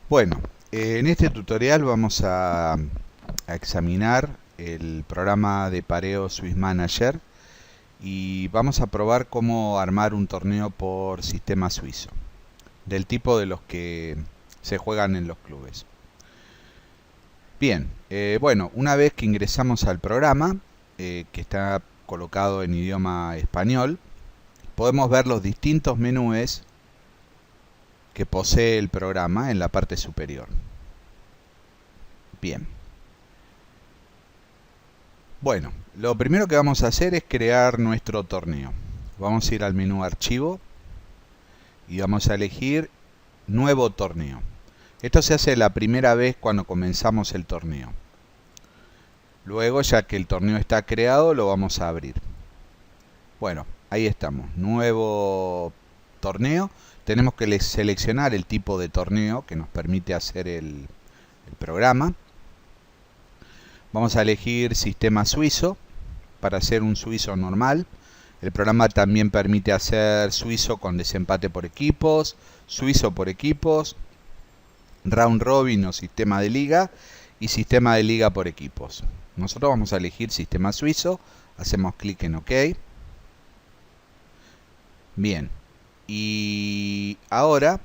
Bueno, en este tutorial vamos a examinar el programa de pareo Swiss Manager y vamos a probar cómo armar un torneo por sistema suizo, del tipo de los que se juegan en los clubes. Bien, bueno, una vez que ingresamos al programa, que está colocado en idioma español, podemos ver los distintos menús que posee el programa en la parte superior. Bien. Bueno, lo primero que vamos a hacer es crear nuestro torneo. Vamos a ir al menú Archivo y vamos a elegir Nuevo Torneo. Esto se hace la primera vez cuando comenzamos el torneo. Luego, ya que el torneo está creado, lo vamos a abrir. Bueno, ahí estamos. Nuevo torneo. Tenemos que seleccionar el tipo de torneo que nos permite hacer el programa. Vamos a elegir sistema suizo para hacer un suizo normal. El programa también permite hacer suizo con desempate por equipos, suizo por equipos, round robin o sistema de liga y sistema de liga por equipos. Nosotros vamos a elegir sistema suizo, hacemos clic en OK. Bien, y ahora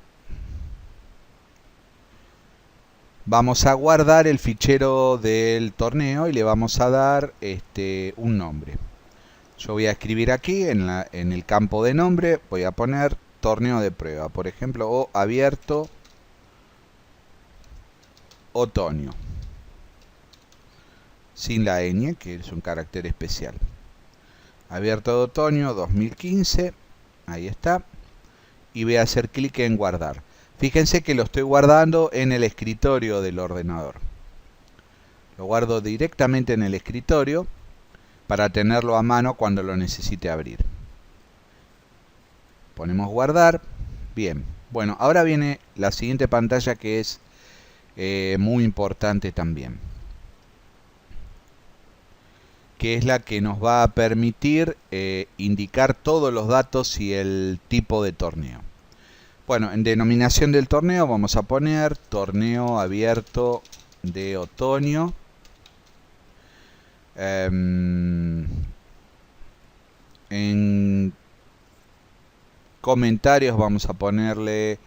vamos a guardar el fichero del torneo y le vamos a dar un nombre. Yo voy a escribir aquí en el campo de nombre, voy a poner torneo de prueba, por ejemplo, o abierto otoño, sin la ñ, que es un carácter especial. Abierto de otoño 2015, ahí está, y voy a hacer clic en guardar. Fíjense que lo estoy guardando en el escritorio del ordenador. Lo guardo directamente en el escritorio para tenerlo a mano cuando lo necesite abrir. Ponemos guardar. Bien, bueno, ahora viene la siguiente pantalla que es muy importante también, que es la que nos va a permitir indicar todos los datos y el tipo de torneo. Bueno, en denominación del torneo vamos a poner torneo abierto de otoño. En comentarios vamos a ponerle,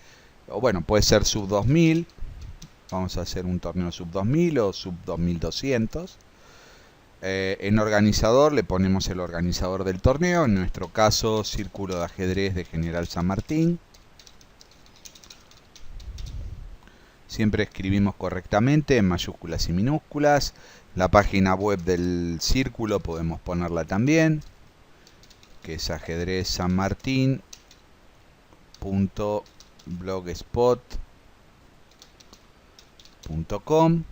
bueno, puede ser sub 2000. Vamos a hacer un torneo sub 2000 o sub 2200. En organizador le ponemos el organizador del torneo, en nuestro caso Círculo de Ajedrez de General San Martín. Siempre escribimos correctamente en mayúsculas y minúsculas. La página web del círculo podemos ponerla también, que es ajedrezsanmartin.blogspot.com.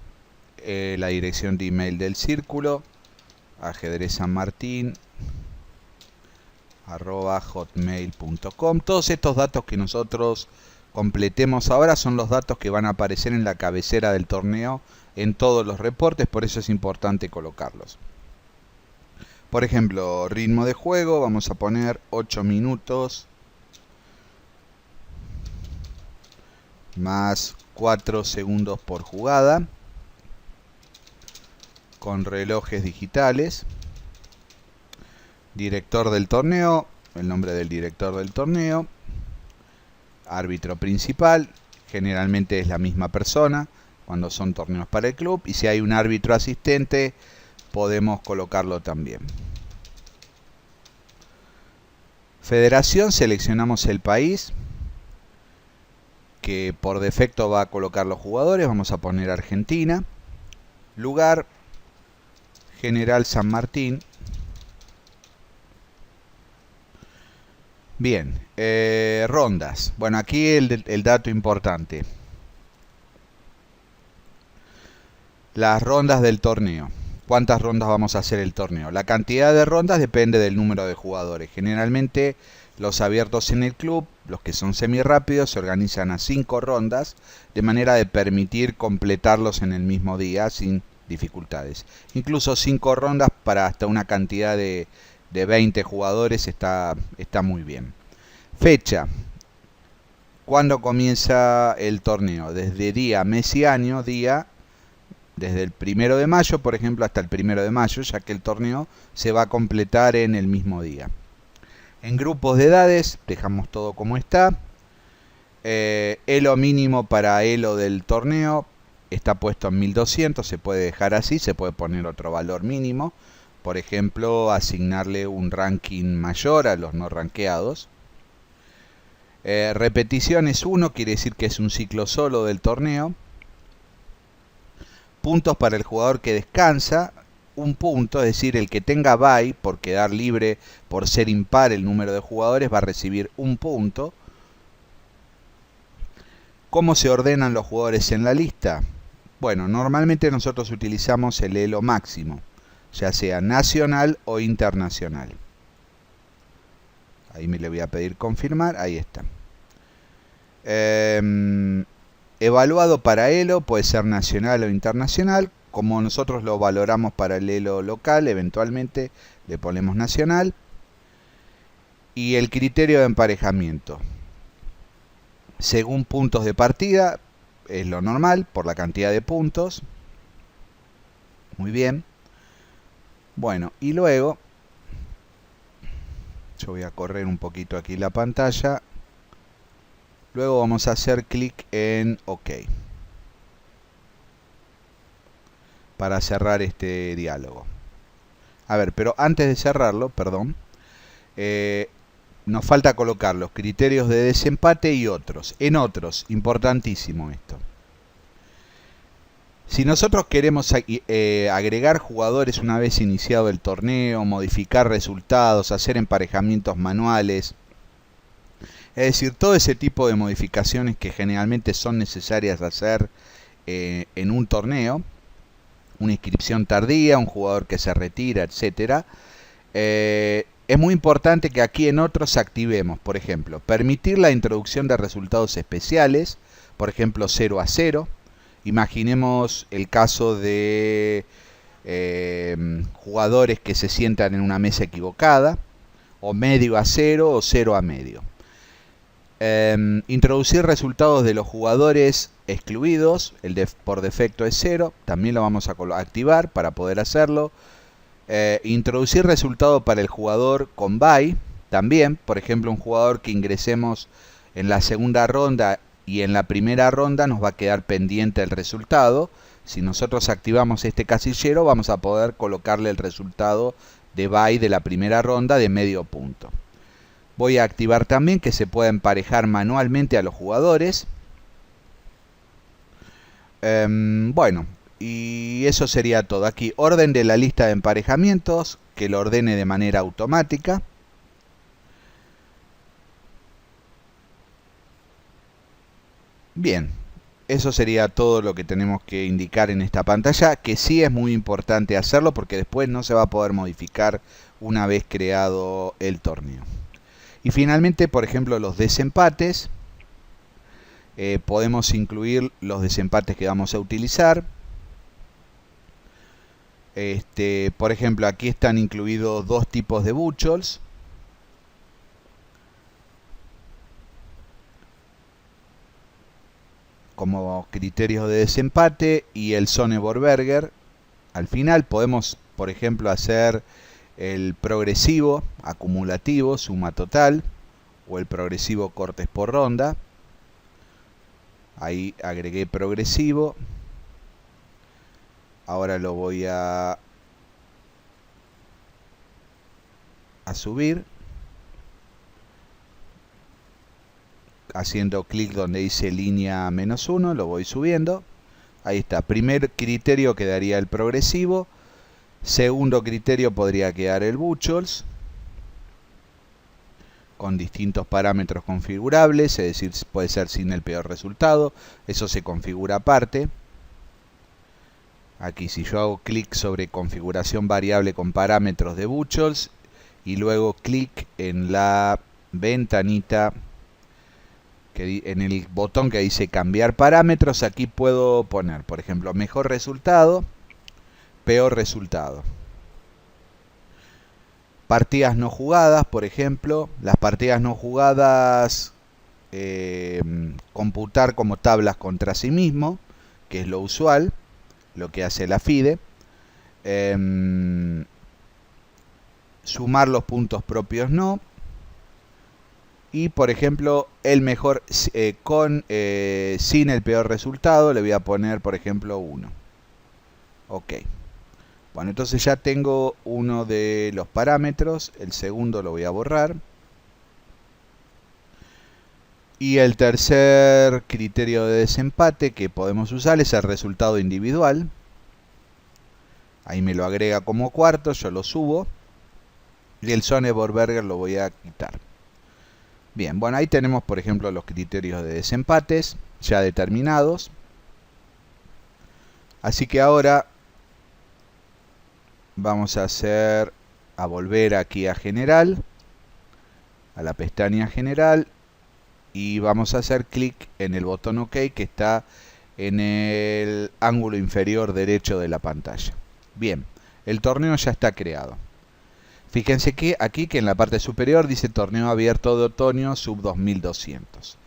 La dirección de email del círculo, ajedrezsanmartin@hotmail.com. Todos estos datos que nosotros completemos ahora son los datos que van a aparecer en la cabecera del torneo en todos los reportes, por eso es importante colocarlos. Por ejemplo, ritmo de juego, vamos a poner 8 minutos más 4 segundos por jugada, con relojes digitales. Director del torneo, el nombre del director del torneo. Árbitro principal, generalmente es la misma persona cuando son torneos para el club, y si hay un árbitro asistente podemos colocarlo también. Federación, seleccionamos el país que por defecto va a colocar los jugadores, vamos a poner Argentina. Lugar, General San Martín. Bien, rondas. Bueno, aquí el dato importante. Las rondas del torneo. ¿Cuántas rondas vamos a hacer el torneo? La cantidad de rondas depende del número de jugadores. Generalmente los abiertos en el club, los que son semirápidos, se organizan a 5 rondas, de manera de permitir completarlos en el mismo día sin dificultades. Incluso 5 rondas para hasta una cantidad de 20 jugadores está muy bien. Fecha. ¿Cuándo comienza el torneo? Desde día, mes y año, desde el 1 de mayo, por ejemplo, hasta el 1 de mayo, ya que el torneo se va a completar en el mismo día. En grupos de edades, dejamos todo como está. Elo mínimo para Elo del torneo está puesto en 1200, se puede dejar así, se puede poner otro valor mínimo. Por ejemplo, asignarle un ranking mayor a los no rankeados. Repeticiones 1, quiere decir que es un ciclo solo del torneo. Puntos para el jugador que descansa, un punto, es decir, el que tenga bye por quedar libre por ser impar el número de jugadores va a recibir un punto. ¿Cómo se ordenan los jugadores en la lista? Bueno, normalmente nosotros utilizamos el elo máximo, ya sea nacional o internacional. Ahí me le voy a pedir confirmar, ahí está. Evaluado para elo, puede ser nacional o internacional. Como nosotros lo valoramos para el elo local, eventualmente le ponemos nacional. Y el criterio de emparejamiento. Según puntos de partida, es lo normal, por la cantidad de puntos. Muy bien. Bueno, y luego, yo voy a correr un poquito aquí la pantalla. Luego vamos a hacer clic en OK. Para cerrar este diálogo. A ver, pero antes de cerrarlo, perdón. Nos falta colocar los criterios de desempate y otros. En otros, importantísimo esto. Si nosotros queremos agregar jugadores una vez iniciado el torneo, modificar resultados, hacer emparejamientos manuales, es decir, todo ese tipo de modificaciones que generalmente son necesarias hacer en un torneo, una inscripción tardía, un jugador que se retira, etc. Es muy importante que aquí en otros activemos, por ejemplo, permitir la introducción de resultados especiales, por ejemplo 0-0. Imaginemos el caso de jugadores que se sientan en una mesa equivocada, o medio a 0 o 0 a medio. Introducir resultados de los jugadores excluidos, por defecto es 0, también lo vamos a activar para poder hacerlo. Introducir resultado para el jugador con bye, también, por ejemplo, un jugador que ingresemos en la segunda ronda y en la primera ronda nos va a quedar pendiente el resultado. Si nosotros activamos este casillero vamos a poder colocarle el resultado de bye de la primera ronda de medio punto. Voy a activar también que se pueda emparejar manualmente a los jugadores. Bueno, y eso sería todo. Aquí, orden de la lista de emparejamientos, que lo ordene de manera automática. Bien, eso sería todo lo que tenemos que indicar en esta pantalla, que sí es muy importante hacerlo porque después no se va a poder modificar una vez creado el torneo. Y finalmente, por ejemplo, los desempates. Podemos incluir los desempates que vamos a utilizar. Por ejemplo, aquí están incluidos dos tipos de buchholz. Como criterios de desempate y el Sonneborn-Berger. Al final podemos, por ejemplo, hacer el progresivo, acumulativo, suma total, o el progresivo cortes por ronda. Ahí agregué progresivo. Ahora lo voy a subir. Haciendo clic donde dice línea -1, lo voy subiendo. Ahí está. Primer criterio quedaría el progresivo. Segundo criterio podría quedar el buchholz, con distintos parámetros configurables, es decir, puede ser sin el peor resultado. Eso se configura aparte. Aquí si yo hago clic sobre configuración variable con parámetros de buchholz y luego clic en la ventanita, en el botón que dice cambiar parámetros, aquí puedo poner, por ejemplo, mejor resultado, peor resultado. Partidas no jugadas, por ejemplo. Las partidas no jugadas computar como tablas contra sí mismo, que es lo usual, lo que hace la FIDE. Sumar los puntos propios no. Y por ejemplo, el mejor sin el peor resultado, le voy a poner por ejemplo 1. Ok. Bueno, entonces ya tengo uno de los parámetros. El segundo lo voy a borrar. Y el tercer criterio de desempate que podemos usar es el resultado individual. Ahí me lo agrega como cuarto, yo lo subo. Y el Sonneborn-Berger lo voy a quitar. Bien, bueno, ahí tenemos por ejemplo los criterios de desempates ya determinados. Así que ahora vamos a volver aquí a general, a la pestaña general, y vamos a hacer clic en el botón OK que está en el ángulo inferior derecho de la pantalla. Bien, el torneo ya está creado. Fíjense que aquí que en la parte superior dice torneo abierto de otoño sub 2200.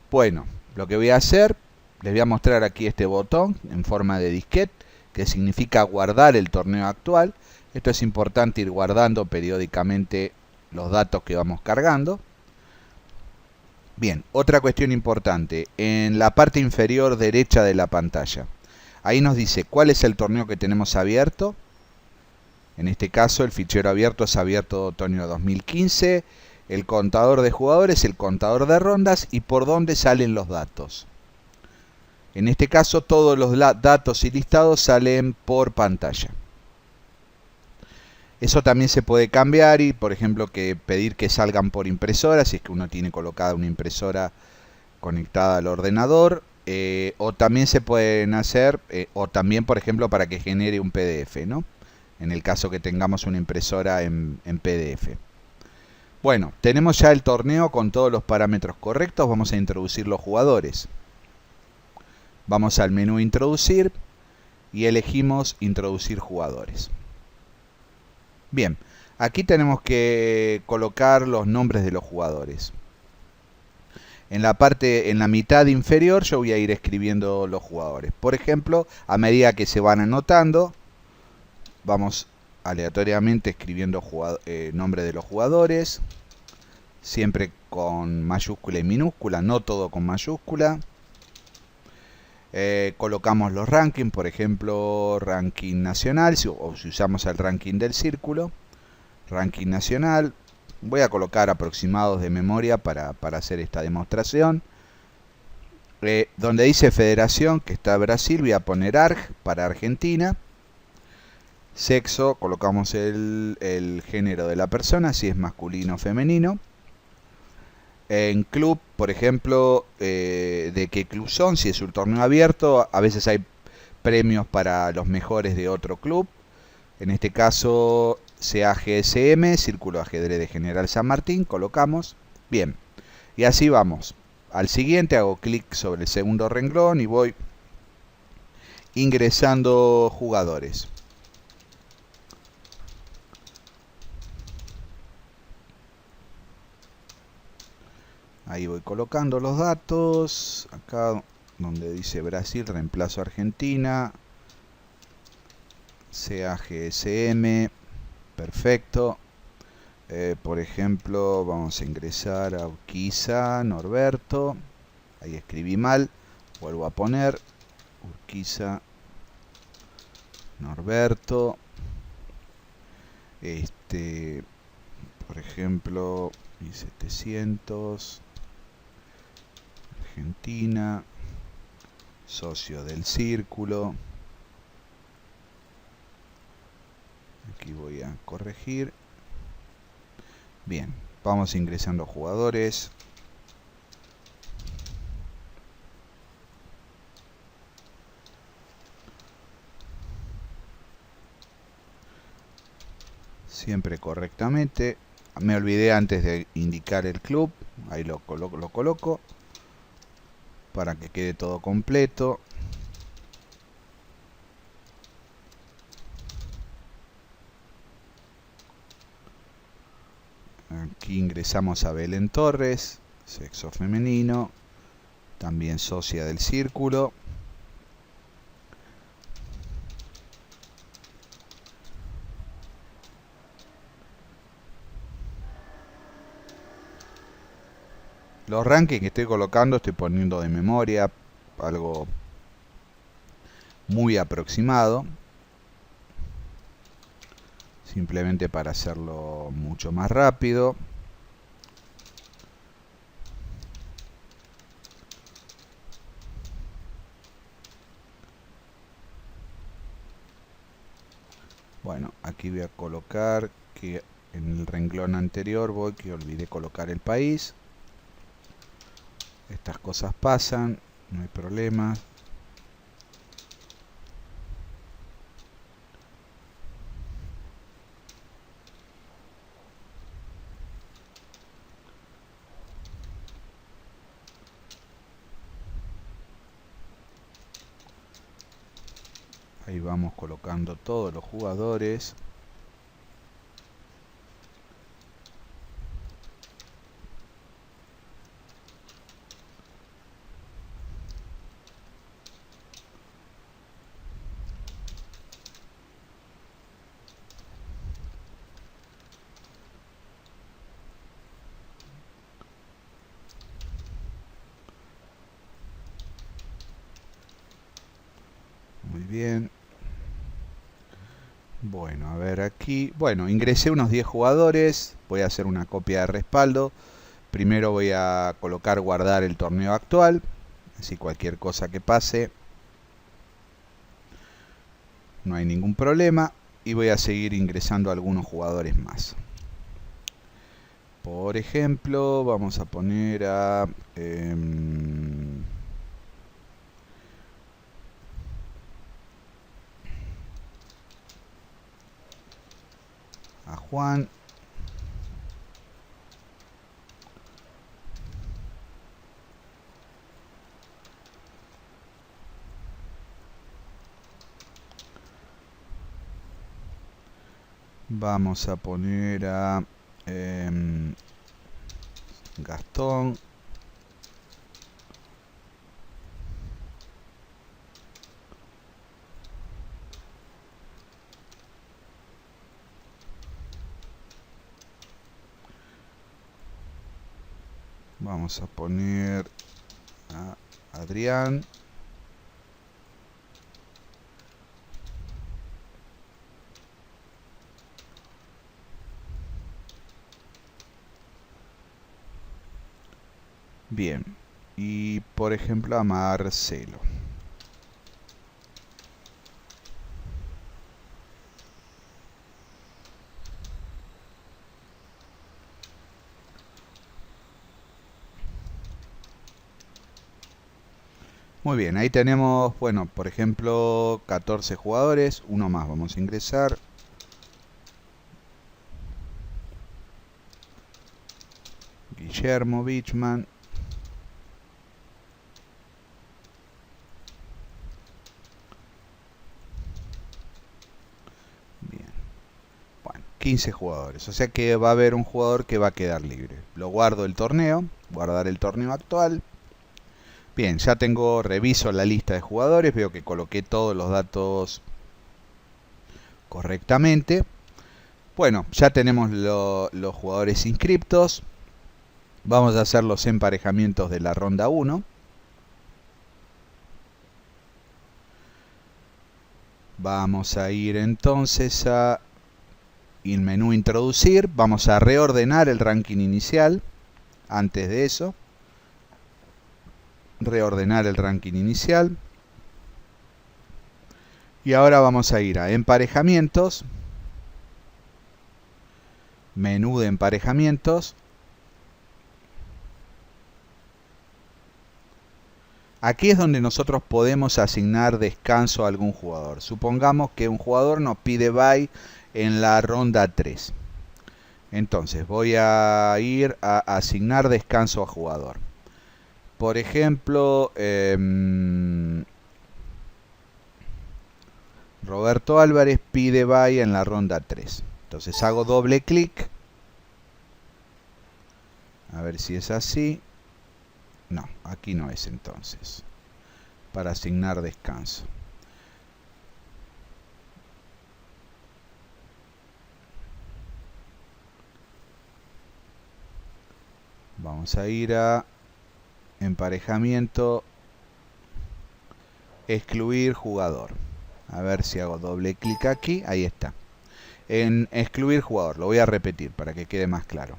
Bueno, lo que voy a hacer, les voy a mostrar aquí este botón en forma de disquete, que significa guardar el torneo actual. Esto es importante ir guardando periódicamente los datos que vamos cargando. Bien, otra cuestión importante, en la parte inferior derecha de la pantalla, ahí nos dice cuál es el torneo que tenemos abierto. En este caso el fichero abierto es abierto de otoño 2015, el contador de jugadores, el contador de rondas y por dónde salen los datos. En este caso todos los datos y listados salen por pantalla. Eso también se puede cambiar y por ejemplo pedir que salgan por impresora si es que uno tiene colocada una impresora conectada al ordenador. O también se pueden hacer, o también por ejemplo para que genere un PDF, ¿no? En el caso que tengamos una impresora en PDF. Bueno, tenemos ya el torneo con todos los parámetros correctos. Vamos a introducir los jugadores. Vamos al menú Introducir y elegimos Introducir jugadores. Bien, aquí tenemos que colocar los nombres de los jugadores. En la mitad inferior yo voy a ir escribiendo los jugadores. Por ejemplo, a medida que se van anotando, vamos aleatoriamente escribiendo nombre de los jugadores, siempre con mayúscula y minúscula, no todo con mayúscula. Colocamos los rankings, por ejemplo, ranking nacional, o si usamos el ranking del círculo, ranking nacional. Voy a colocar aproximados de memoria para hacer esta demostración. Donde dice federación, que está Brasil, voy a poner ARG para Argentina. Sexo, colocamos el género de la persona, si es masculino o femenino. En club, por ejemplo, de qué club son, si es un torneo abierto, a veces hay premios para los mejores de otro club. En este caso, CAGSM, Círculo de Ajedrez de General San Martín, colocamos. Bien, y así vamos. Al siguiente hago clic sobre el segundo renglón y voy ingresando jugadores. Ahí voy colocando los datos. Acá donde dice Brasil, reemplazo Argentina. CAGSM. Perfecto. Por ejemplo, vamos a ingresar a Urquiza, Norberto. Ahí escribí mal. Vuelvo a poner Urquiza, Norberto. Por ejemplo, 1700. Argentina, socio del círculo. Aquí voy a corregir. Bien, vamos ingresando jugadores. Siempre correctamente. Me olvidé antes de indicar el club. Ahí lo coloco para que quede todo completo. Aquí ingresamos a Belén Torres. sexo femenino, también socia del círculo. Los rankings que estoy colocando estoy poniendo de memoria, algo muy aproximado, simplemente para hacerlo mucho más rápido. Bueno, aquí voy a colocar que en el renglón anterior voy que olvidé colocar el país. Estas cosas pasan, no hay problema. Ahí vamos colocando todos los jugadores. Muy bien. Bueno, a ver aquí. Bueno, ingresé unos 10 jugadores. Voy a hacer una copia de respaldo. Primero voy a colocar guardar el torneo actual. Así cualquier cosa que pase, no hay ningún problema. Y voy a seguir ingresando algunos jugadores más. Por ejemplo, vamos a poner a... a Juan. Vamos a poner a Gastón. Vamos a poner a Adrián. Bien. Y por ejemplo a Marcelo. Muy bien, ahí tenemos, bueno, por ejemplo, 14 jugadores. Uno más vamos a ingresar. Guillermo Bichman. Bien. Bueno, 15 jugadores. O sea que va a haber un jugador que va a quedar libre. Lo guardo el torneo. Guardar el torneo actual. Bien, ya tengo, reviso la lista de jugadores. Veo que coloqué todos los datos correctamente. Bueno, ya tenemos los jugadores inscriptos. Vamos a hacer los emparejamientos de la ronda 1. Vamos a ir entonces a el menú introducir. Vamos a reordenar el ranking inicial. Antes de eso, reordenar el ranking inicial. Y ahora vamos a ir a emparejamientos. Menú de emparejamientos. Aquí es donde nosotros podemos asignar descanso a algún jugador. Supongamos que un jugador nos pide bye en la ronda 3. Entonces voy a ir a asignar descanso a jugador. Por ejemplo, Roberto Álvarez pide bye en la ronda 3. Entonces hago doble clic. A ver si es así. No, aquí no es entonces. Para asignar descanso. Vamos a ir a emparejamiento, excluir jugador. A ver si hago doble clic aquí. Ahí está. En excluir jugador. Lo voy a repetir para que quede más claro.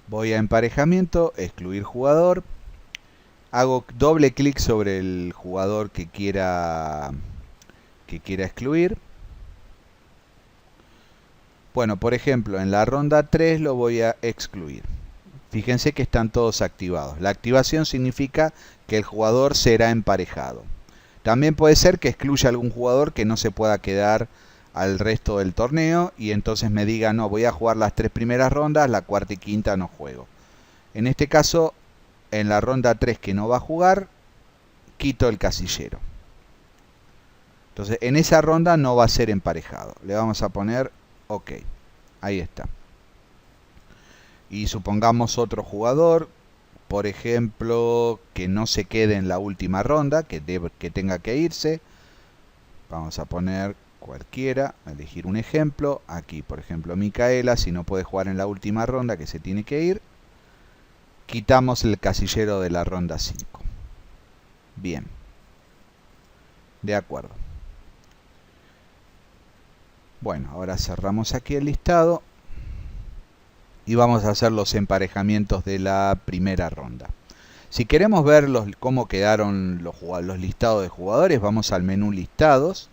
Voy a emparejamiento, excluir jugador. Hago doble clic sobre el jugador que quiera excluir. Bueno, por ejemplo, en la ronda 3 lo voy a excluir. Fíjense que están todos activados. La activación significa que el jugador será emparejado. También puede ser que excluya algún jugador que no se pueda quedar al resto del torneo y entonces me diga, no, voy a jugar las 3 primeras rondas, la cuarta y quinta no juego. En este caso, en la ronda 3 que no va a jugar, quito el casillero. Entonces, en esa ronda no va a ser emparejado. Le vamos a poner OK. Ahí está. Y supongamos otro jugador, por ejemplo, que no se quede en la última ronda, que tenga que irse. Vamos a poner cualquiera, elegir un ejemplo. Aquí, por ejemplo, Micaela, si no puede jugar en la última ronda, que se tiene que ir. Quitamos el casillero de la ronda 5. Bien. De acuerdo. Bueno, ahora cerramos aquí el listado. Y vamos a hacer los emparejamientos de la primera ronda. Si queremos ver cómo quedaron los listados de jugadores, vamos al menú listados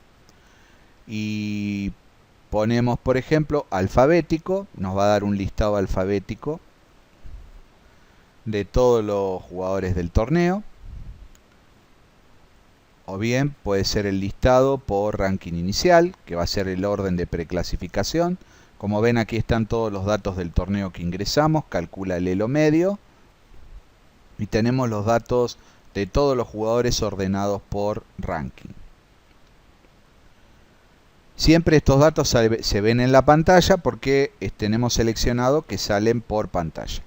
y ponemos, por ejemplo, alfabético. Nos va a dar un listado alfabético de todos los jugadores del torneo. O bien puede ser el listado por ranking inicial, que va a ser el orden de preclasificación. Como ven, aquí están todos los datos del torneo que ingresamos, calcula el elo medio y tenemos los datos de todos los jugadores ordenados por ranking. Siempre estos datos se ven en la pantalla porque tenemos seleccionado que salen por pantalla.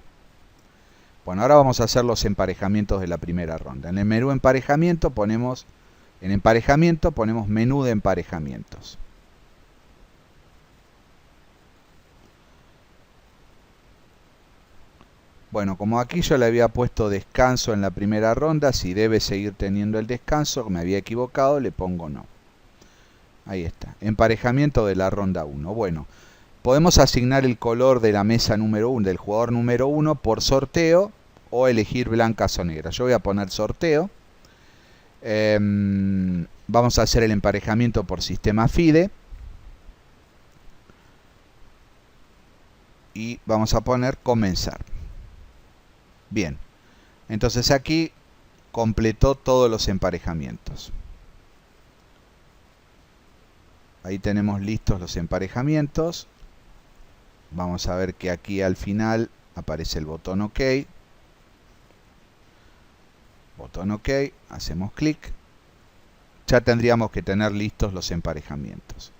Bueno, ahora vamos a hacer los emparejamientos de la primera ronda. En el menú emparejamiento ponemos menú de emparejamientos. Bueno, como aquí yo le había puesto descanso en la primera ronda, si debe seguir teniendo el descanso, me había equivocado, le pongo no. Ahí está, emparejamiento de la ronda 1. Bueno, podemos asignar el color de la mesa número 1, del jugador número 1 por sorteo o elegir blancas o negras. Yo voy a poner sorteo. Vamos a hacer el emparejamiento por sistema FIDE. Y vamos a poner comenzar. Bien, entonces aquí completó todos los emparejamientos. Ahí tenemos listos los emparejamientos. Vamos a ver que aquí al final aparece el botón OK. Botón OK, hacemos clic. Ya tendríamos que tener listos los emparejamientos.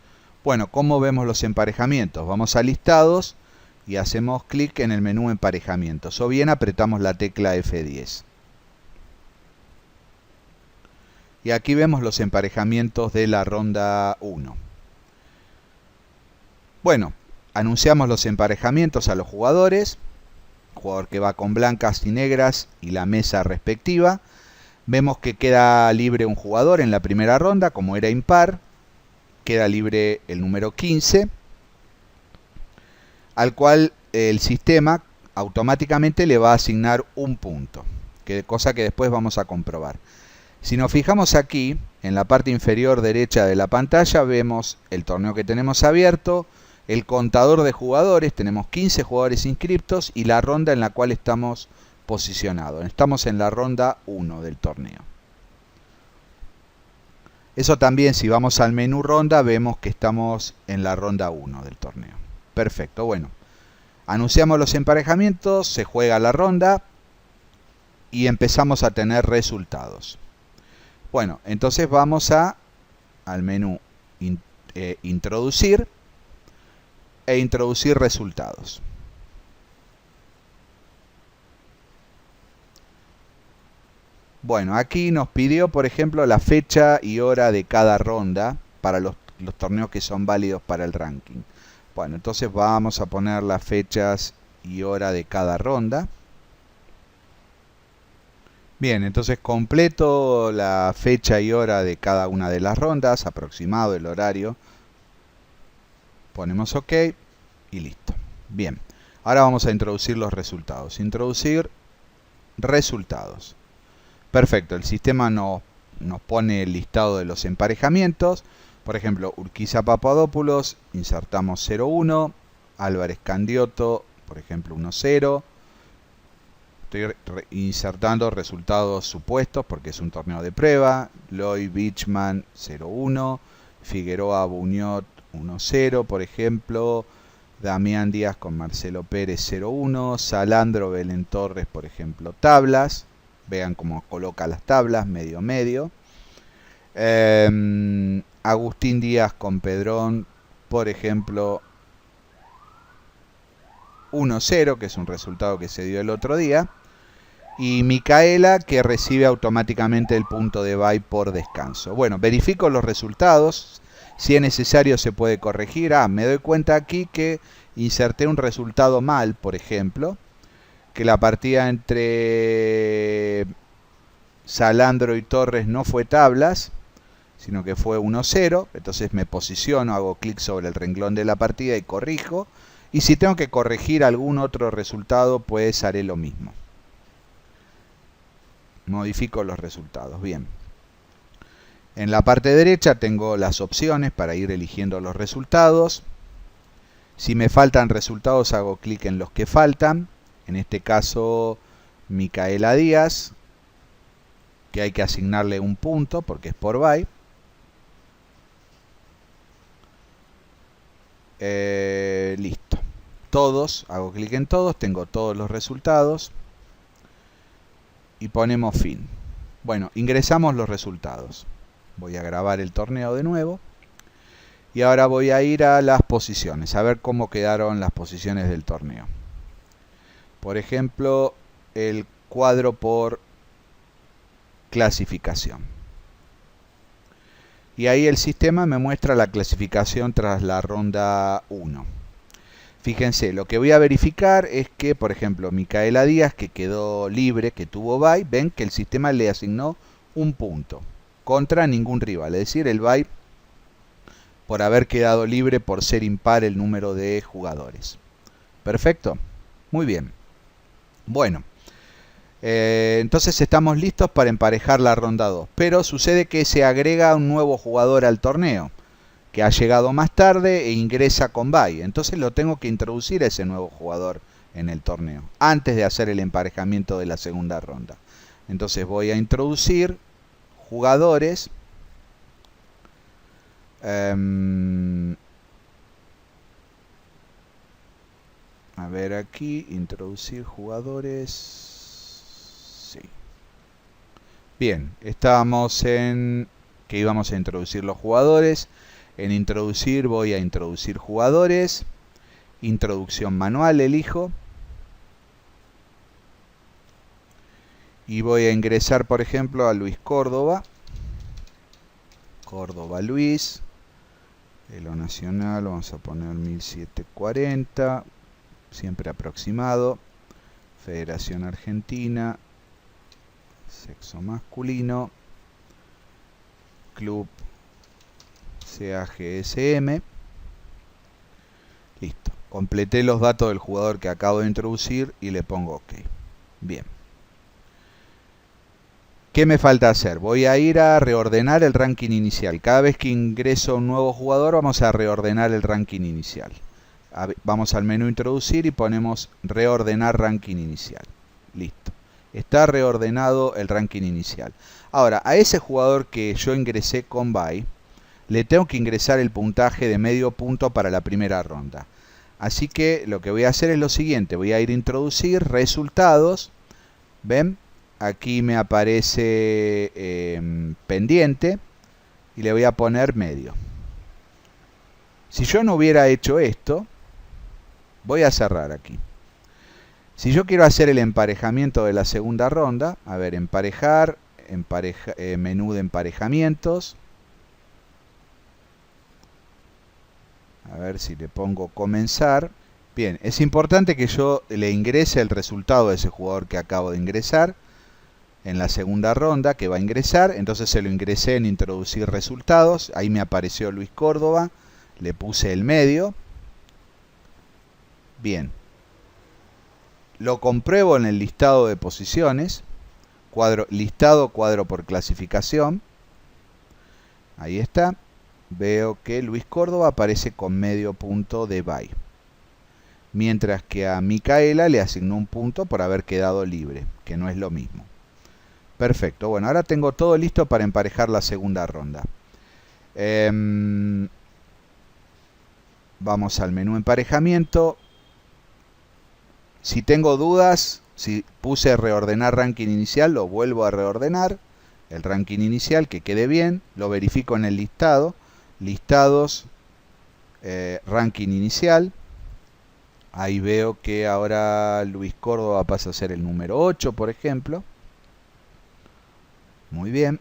Bueno, ¿cómo vemos los emparejamientos? Vamos a listados y hacemos clic en el menú emparejamientos o bien apretamos la tecla F10. Y aquí vemos los emparejamientos de la ronda 1. Bueno, anunciamos los emparejamientos a los jugadores. Jugador que va con blancas y negras y la mesa respectiva. Vemos que queda libre un jugador en la primera ronda, como era impar. Queda libre el número 15. Al cual el sistema automáticamente le va a asignar un punto, cosa que después vamos a comprobar. Si nos fijamos aquí, en la parte inferior derecha de la pantalla, vemos el torneo que tenemos abierto, el contador de jugadores, tenemos 15 jugadores inscriptos y la ronda en la cual estamos posicionados. Estamos en la ronda 1 del torneo. Eso también, si vamos al menú ronda, vemos que estamos en la ronda 1 del torneo. Perfecto, bueno. Anunciamos los emparejamientos, se juega la ronda y empezamos a tener resultados. Bueno, entonces vamos al menú introducir e introducir resultados. Bueno, aquí nos pidió, por ejemplo, la fecha y hora de cada ronda para los torneos que son válidos para el ranking. Bueno, entonces vamos a poner las fechas y hora de cada ronda. Bien, entonces completo la fecha y hora de cada una de las rondas, aproximado el horario. Ponemos OK y listo. Bien, ahora vamos a introducir los resultados. Introducir resultados. Perfecto, el sistema nos pone el listado de los emparejamientos. Por ejemplo, Urquiza Papadopoulos, insertamos 0-1. Álvarez Candiotto, por ejemplo, 1-0. Estoy insertando resultados supuestos porque es un torneo de prueba. Loy Beachman 0-1. Figueroa Buñot 1-0, por ejemplo. Damián Díaz con Marcelo Pérez 0-1. Salandro Belén Torres, por ejemplo, tablas. Vean cómo coloca las tablas, medio. Agustín Díaz con Pedrón, por ejemplo, 1-0, que es un resultado que se dio el otro día. Y Micaela, que recibe automáticamente el punto de bye por descanso. Bueno, verifico los resultados. Si es necesario se puede corregir. Me doy cuenta aquí que inserté un resultado mal, por ejemplo. Que la partida entre Salandro y Torres no fue tablas, sino que fue 1-0. Entonces me posiciono, hago clic sobre el renglón de la partida y corrijo. Y si tengo que corregir algún otro resultado, pues haré lo mismo. Modifico los resultados. Bien. En la parte derecha tengo las opciones para ir eligiendo los resultados. Si me faltan resultados, hago clic en los que faltan. En este caso, Micaela Díaz, que hay que asignarle un punto porque es por bye. Listo. Todos, hago clic en todos, tengo todos los resultados. Y ponemos fin. Bueno, ingresamos los resultados. Voy a grabar el torneo de nuevo. Y ahora voy a ir a las posiciones, a ver cómo quedaron las posiciones del torneo. Por ejemplo, el cuadro por clasificación. Y ahí el sistema me muestra la clasificación tras la ronda 1. Fíjense, lo que voy a verificar es que, por ejemplo, Micaela Díaz, que quedó libre, que tuvo bye, ven que el sistema le asignó un punto contra ningún rival. Es decir, el bye por haber quedado libre por ser impar el número de jugadores. Perfecto. Muy bien. Bueno. Entonces estamos listos para emparejar la ronda 2. Pero sucede que se agrega un nuevo jugador al torneo, que ha llegado más tarde e ingresa con bye. Entonces lo tengo que introducir a ese nuevo jugador en el torneo, antes de hacer el emparejamiento de la segunda ronda. Entonces voy a introducir jugadores. A ver aquí, introducir jugadores. Sí. Bien, estábamos en que íbamos a introducir los jugadores. En introducir voy a introducir jugadores. Introducción manual elijo. Y voy a ingresar, por ejemplo, a Luis Córdoba. Córdoba Luis. Elo nacional, vamos a poner 1740. Siempre aproximado. Federación Argentina. Sexo masculino. Club CAGSM. Listo. Completé los datos del jugador que acabo de introducir y le pongo OK. Bien. ¿Qué me falta hacer? Voy a ir a reordenar el ranking inicial. Cada vez que ingreso un nuevo jugador vamos a reordenar el ranking inicial. Vamos al menú introducir y ponemos reordenar ranking inicial. Listo. Está reordenado el ranking inicial. Ahora, a ese jugador que yo ingresé con bye, le tengo que ingresar el puntaje de medio punto para la primera ronda. Así que lo que voy a hacer es lo siguiente. Voy a ir a introducir resultados. ¿Ven? Aquí me aparece pendiente y le voy a poner medio. Si yo no hubiera hecho esto, voy a cerrar aquí. Si yo quiero hacer el emparejamiento de la segunda ronda, a ver, emparejar, menú de emparejamientos. A ver si le pongo comenzar. Bien, es importante que yo le ingrese el resultado de ese jugador que acabo de ingresar en la segunda ronda, que va a ingresar. Entonces se lo ingresé en introducir resultados. Ahí me apareció Luis Córdoba. Le puse el medio. Bien. Lo compruebo en el listado de posiciones. Listado cuadro por clasificación. Ahí está. Veo que Luis Córdoba aparece con medio punto de bye. Mientras que a Micaela le asignó un punto por haber quedado libre, que no es lo mismo. Perfecto. Bueno, ahora tengo todo listo para emparejar la segunda ronda. Vamos al menú emparejamiento. Si tengo dudas, si puse reordenar ranking inicial, lo vuelvo a reordenar. El ranking inicial, que quede bien. Lo verifico en el listado. Listados, ranking inicial. Ahí veo que ahora Luis Córdoba pasa a ser el número 8, por ejemplo. Muy bien.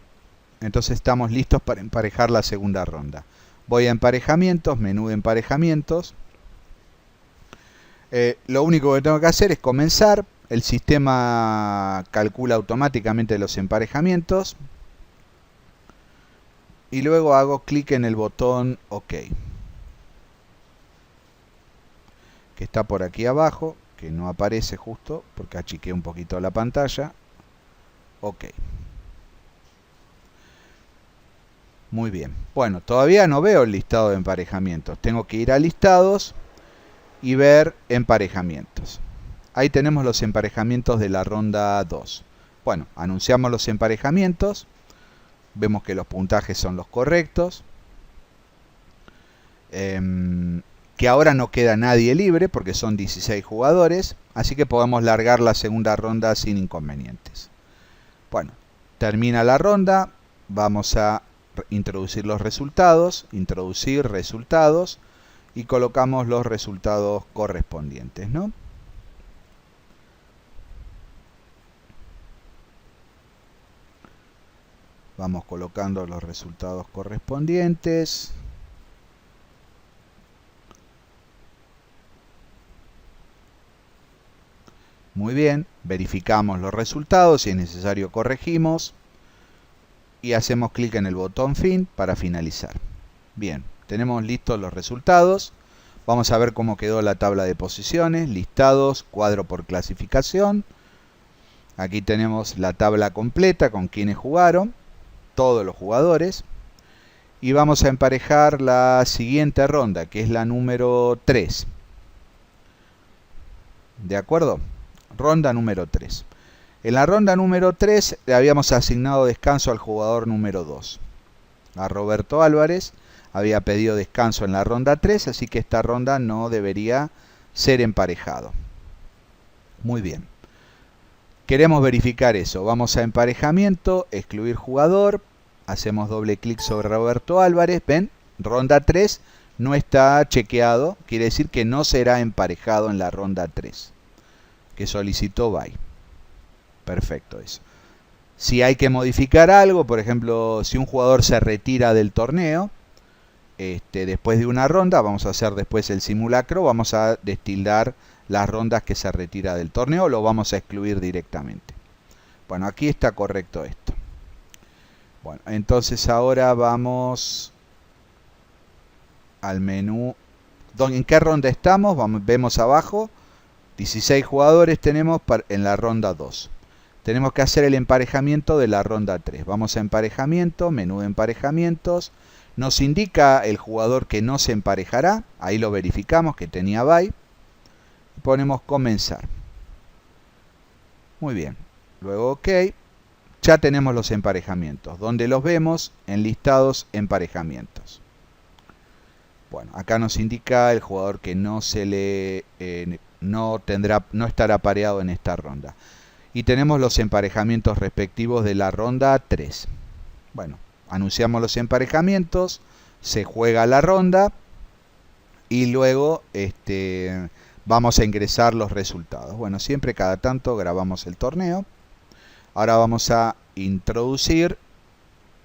Entonces estamos listos para emparejar la segunda ronda. Voy a emparejamientos, menú de emparejamientos. Lo único que tengo que hacer es comenzar. El sistema calcula automáticamente los emparejamientos. Y luego hago clic en el botón OK. Que está por aquí abajo, que no aparece justo porque achiqué un poquito la pantalla. OK. Muy bien. Bueno, todavía no veo el listado de emparejamientos. Tengo que ir a listados y ver emparejamientos. Ahí tenemos los emparejamientos de la ronda 2. Bueno, anunciamos los emparejamientos. Vemos que los puntajes son los correctos. Que ahora no queda nadie libre porque son 16 jugadores. Así que podemos largar la segunda ronda sin inconvenientes. Bueno, termina la ronda. Vamos a introducir los resultados. Introducir resultados. Y colocamos los resultados correspondientes, ¿no? Vamos colocando los resultados correspondientes. Muy bien, verificamos los resultados, si es necesario corregimos. Y hacemos clic en el botón fin para finalizar. Bien, tenemos listos los resultados. Vamos a ver cómo quedó la tabla de posiciones, listados, cuadro por clasificación. Aquí tenemos la tabla completa con quienes jugaron, todos los jugadores. Y vamos a emparejar la siguiente ronda, que es la número 3. ¿De acuerdo? Ronda número 3. En la ronda número 3 le habíamos asignado descanso al jugador número 2. A Roberto Álvarez había pedido descanso en la ronda 3, así que esta ronda no debería ser emparejado. Muy bien. Queremos verificar eso. Vamos a emparejamiento, excluir jugador. Hacemos doble clic sobre Roberto Álvarez. ¿Ven? Ronda 3 no está chequeado. Quiere decir que no será emparejado en la ronda 3. Que solicitó bye. Perfecto eso. Si hay que modificar algo, por ejemplo, si un jugador se retira del torneo, después de una ronda, vamos a hacer después el simulacro, vamos a destildar las rondas que se retira del torneo, lo vamos a excluir directamente. Bueno, aquí está correcto esto. Bueno, entonces ahora vamos al menú. ¿En qué ronda estamos? Vemos abajo, 16 jugadores tenemos en la ronda 2. Tenemos que hacer el emparejamiento de la ronda 3. Vamos a emparejamiento, menú de emparejamientos. Nos indica el jugador que no se emparejará. Ahí lo verificamos que tenía bye. Ponemos comenzar. Muy bien. Luego OK. Ya tenemos los emparejamientos. ¿Dónde los vemos? En listados emparejamientos. Bueno, acá nos indica el jugador que no estará pareado en esta ronda. Y tenemos los emparejamientos respectivos de la ronda 3. Bueno, anunciamos los emparejamientos, se juega la ronda y luego vamos a ingresar los resultados. Bueno, siempre cada tanto grabamos el torneo. Ahora vamos a introducir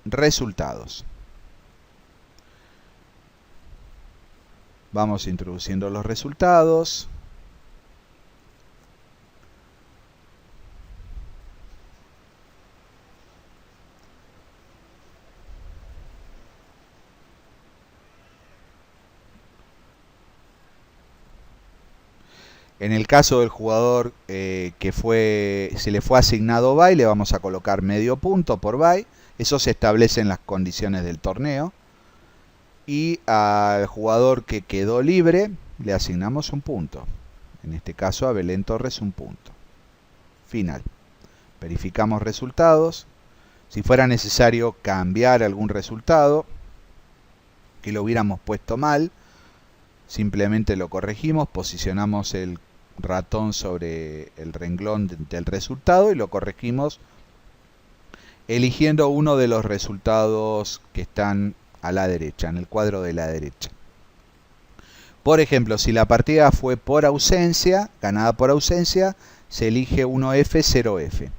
resultados. Vamos introduciendo los resultados. En el caso del jugador se le fue asignado bye, le vamos a colocar medio punto por bye. Eso se establece en las condiciones del torneo. Y al jugador que quedó libre le asignamos un punto. En este caso a Belén Torres un punto. Final. Verificamos resultados. Si fuera necesario cambiar algún resultado que lo hubiéramos puesto mal, simplemente lo corregimos, posicionamos el ratón sobre el renglón del resultado y lo corregimos eligiendo uno de los resultados que están a la derecha, en el cuadro de la derecha. Por ejemplo, si la partida fue por ausencia, ganada por ausencia, se elige 1F, 0F.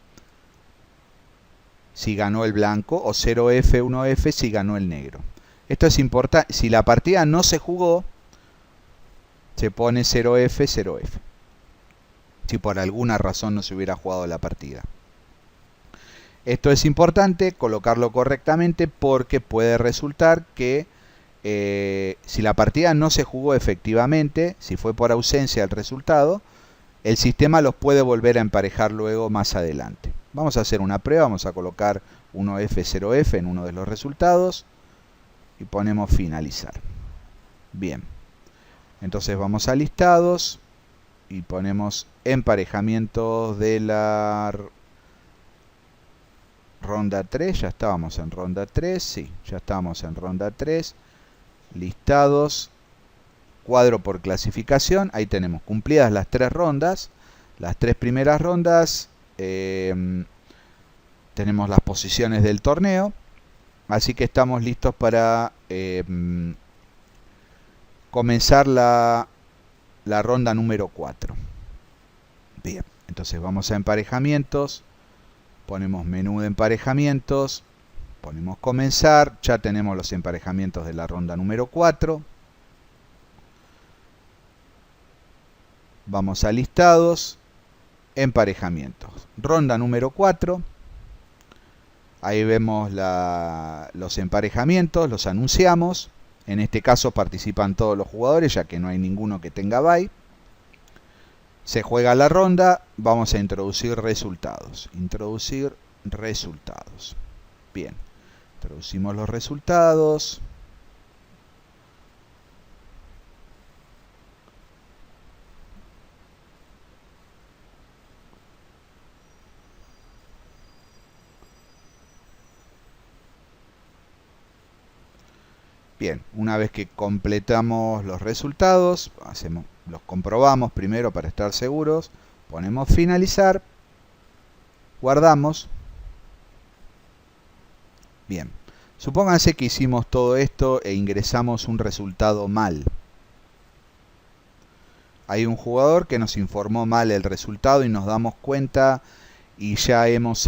Si ganó el blanco, o 0F, 1F si ganó el negro. Esto es importante. Si la partida no se jugó, se pone 0F, 0F. Si por alguna razón no se hubiera jugado la partida. Esto es importante colocarlo correctamente porque puede resultar que si la partida no se jugó efectivamente, si fue por ausencia el resultado, el sistema los puede volver a emparejar luego más adelante. Vamos a hacer una prueba, vamos a colocar 1F, 0F en uno de los resultados y ponemos finalizar. Bien, entonces vamos a listados y ponemos emparejamientos de la ronda 3, ya estábamos en ronda 3, sí, ya estábamos en ronda 3, listados, cuadro por clasificación, ahí tenemos cumplidas las 3 rondas, las 3 primeras rondas, tenemos las posiciones del torneo, así que estamos listos para comenzar la ronda número 4. Bien, entonces vamos a emparejamientos, ponemos menú de emparejamientos, ponemos comenzar, ya tenemos los emparejamientos de la ronda número 4. Vamos a listados, emparejamientos, ronda número 4. Ahí vemos los emparejamientos, los anunciamos. En este caso participan todos los jugadores, ya que no hay ninguno que tenga bye. Se juega la ronda, vamos a introducir resultados. Introducir resultados. Bien, introducimos los resultados. Bien, una vez que completamos los resultados, los comprobamos primero para estar seguros, ponemos finalizar, guardamos. Bien, supónganse que hicimos todo esto e ingresamos un resultado mal. Hay un jugador que nos informó mal el resultado y nos damos cuenta y ya hemos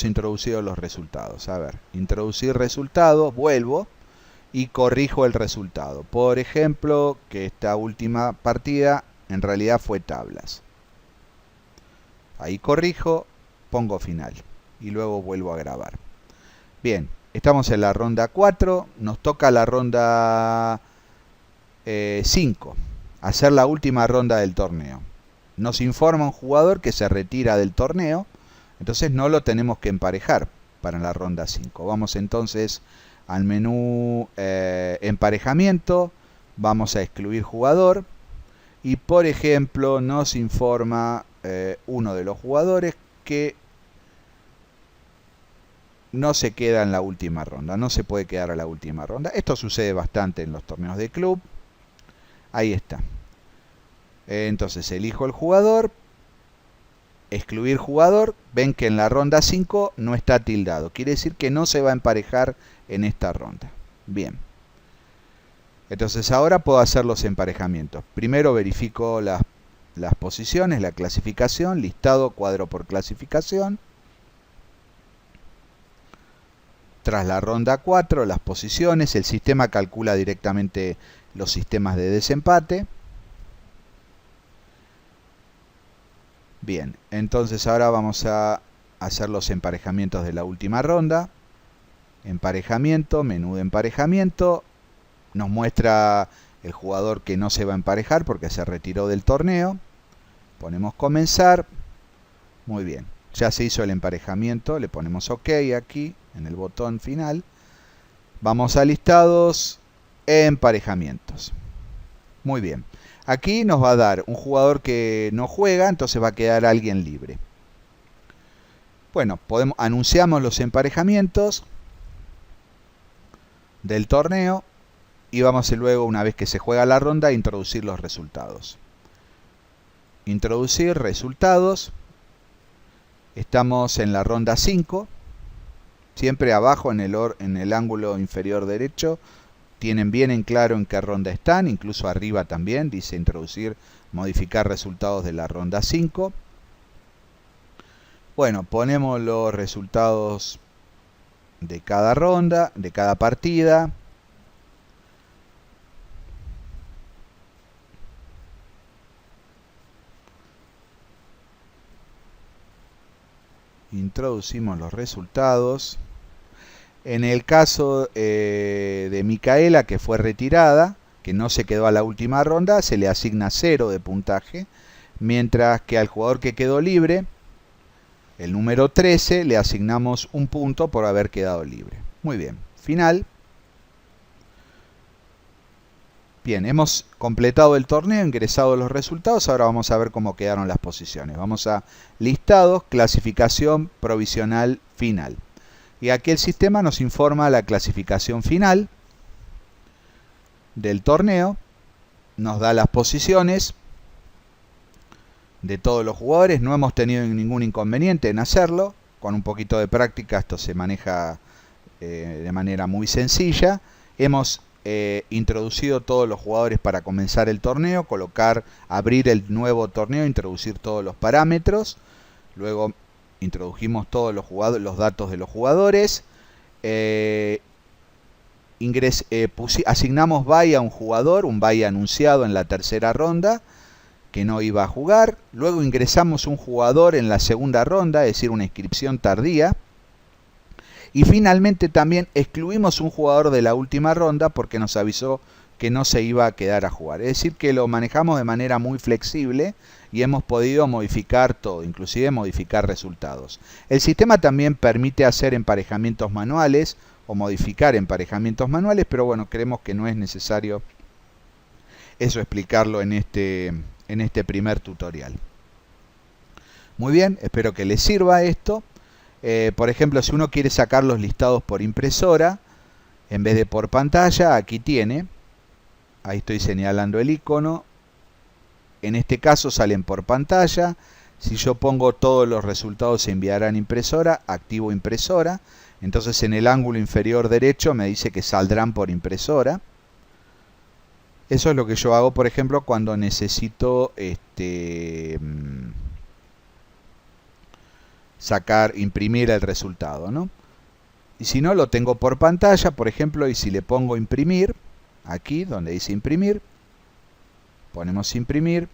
introducido los resultados. A ver, introducir resultados, vuelvo y corrijo el resultado. Por ejemplo, que esta última partida en realidad fue tablas. Ahí corrijo, pongo final y luego vuelvo a grabar. Bien, estamos en la ronda 4, nos toca la ronda 5, hacer la última ronda del torneo. Nos informa un jugador que se retira del torneo, entonces no lo tenemos que emparejar para la ronda 5. Vamos entonces al menú emparejamiento, vamos a excluir jugador y por ejemplo nos informa uno de los jugadores que no se queda en la última ronda, no se puede quedar a la última ronda. Esto sucede bastante en los torneos de club. Ahí está. Entonces elijo el jugador, excluir jugador, ven que en la ronda 5 no está tildado, quiere decir que no se va a emparejar en esta ronda. Bien, entonces ahora puedo hacer los emparejamientos. Primero verifico las posiciones, la clasificación, listado, cuadro por clasificación. tras la ronda 4, las posiciones. El sistema calcula directamente los sistemas de desempate. Bien, entonces ahora vamos a hacer los emparejamientos de la última ronda. Emparejamiento, menú de emparejamiento. Nos muestra el jugador que no se va a emparejar porque se retiró del torneo. Ponemos comenzar. Muy bien, ya se hizo el emparejamiento. Le ponemos OK aquí en el botón final. Vamos a listados, emparejamientos. Muy bien. Aquí nos va a dar un jugador que no juega, entonces va a quedar alguien libre. Bueno, anunciamos los emparejamientos del torneo y vamos luego, una vez que se juega la ronda, a introducir los resultados. Introducir resultados. Estamos en la ronda 5. Siempre abajo en el ángulo inferior derecho tienen bien en claro en qué ronda están. Incluso arriba también dice introducir, modificar resultados de la ronda 5. Bueno, ponemos los resultados de cada ronda, de cada partida. Introducimos los resultados. En el caso de Micaela, que fue retirada, que no se quedó a la última ronda, se le asigna 0 de puntaje, mientras que al jugador que quedó libre, el número 13, le asignamos un punto por haber quedado libre. Muy bien, final. Bien, hemos completado el torneo, ingresado los resultados, ahora vamos a ver cómo quedaron las posiciones. Vamos a listados, clasificación provisional final. Y aquí el sistema nos informa la clasificación final del torneo, nos da las posiciones de todos los jugadores. No hemos tenido ningún inconveniente en hacerlo, con un poquito de práctica esto se maneja de manera muy sencilla. Hemos introducido todos los jugadores para comenzar el torneo, abrir el nuevo torneo, introducir todos los parámetros. Luego introdujimos todos los datos de los jugadores. Asignamos bye a un jugador, un bye anunciado en la tercera ronda, que no iba a jugar. Luego ingresamos un jugador en la segunda ronda, es decir, una inscripción tardía. Y finalmente también excluimos un jugador de la última ronda porque nos avisó que no se iba a quedar a jugar. Es decir, que lo manejamos de manera muy flexible y hemos podido modificar todo, inclusive modificar resultados. El sistema también permite hacer emparejamientos manuales o modificar emparejamientos manuales, pero bueno, creemos que no es necesario eso explicarlo en este primer tutorial. Muy bien, espero que les sirva esto. Por ejemplo, si uno quiere sacar los listados por impresora, en vez de por pantalla, aquí tiene. Ahí estoy señalando el icono. En este caso salen por pantalla. Si yo pongo todos los resultados se enviarán a impresora, activo impresora. Entonces en el ángulo inferior derecho me dice que saldrán por impresora. Eso es lo que yo hago, por ejemplo, cuando necesito imprimir el resultado, ¿no? Y si no, lo tengo por pantalla, por ejemplo, y si le pongo imprimir, aquí donde dice imprimir, ponemos imprimir.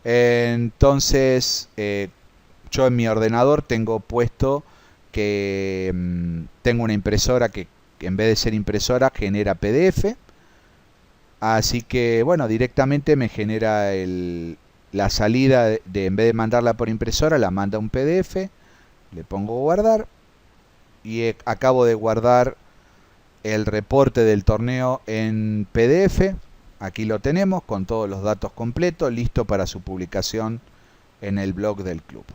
Entonces, yo en mi ordenador tengo puesto que tengo una impresora que en vez de ser impresora genera PDF. Así que, bueno, directamente me genera la salida en vez de mandarla por impresora, la manda un PDF. Le pongo guardar y acabo de guardar el reporte del torneo en PDF. Aquí lo tenemos con todos los datos completos, listo para su publicación en el blog del club.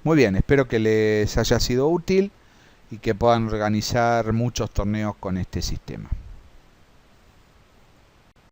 Muy bien, espero que les haya sido útil y que puedan organizar muchos torneos con este sistema.